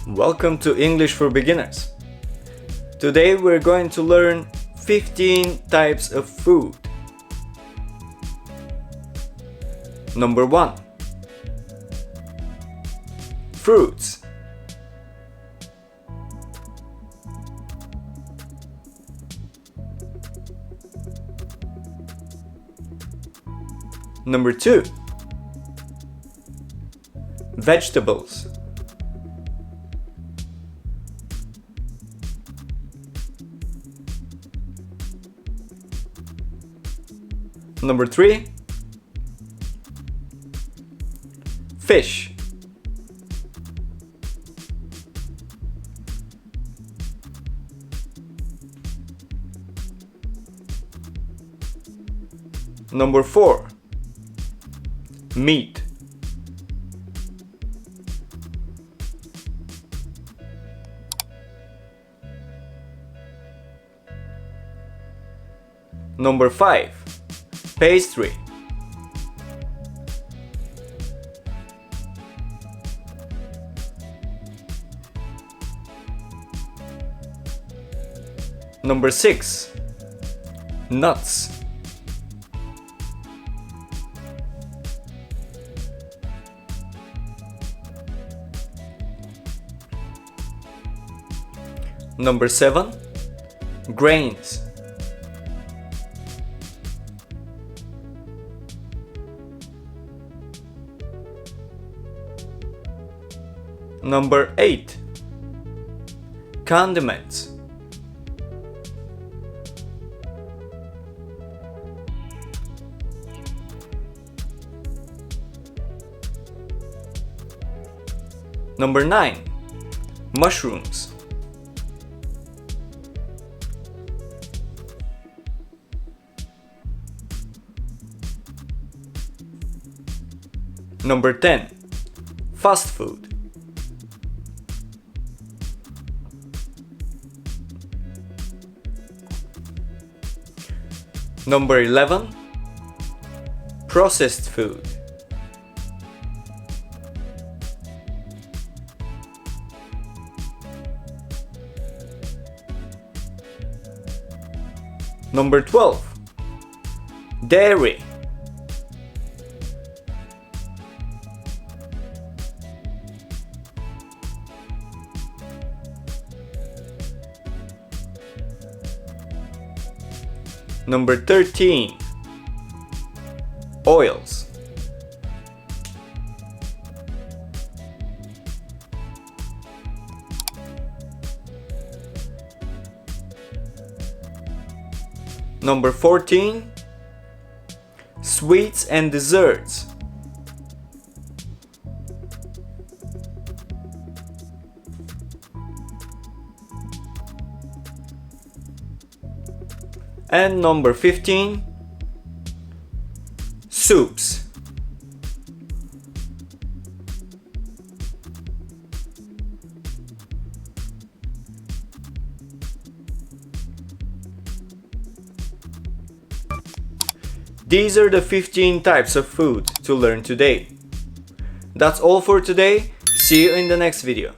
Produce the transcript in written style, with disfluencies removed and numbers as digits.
Welcome to English for Beginners. Today we're going to learn 15 types of food. Number 1. Fruits. Number 2. Vegetables. Number 3. Fish. Number 4. Meat. Number 5. Pastry. Number 6. Nuts. Number 7. Grains. Number 8. Condiments. Number 9. Mushrooms. Number 10. Fast food. Number 11. Processed food. Number 12. Dairy. Number 13. Oils. Number 14. Sweets and desserts. And number 15. Soups. These are the 15 types of food to learn today. That's all for today. See you in the next video.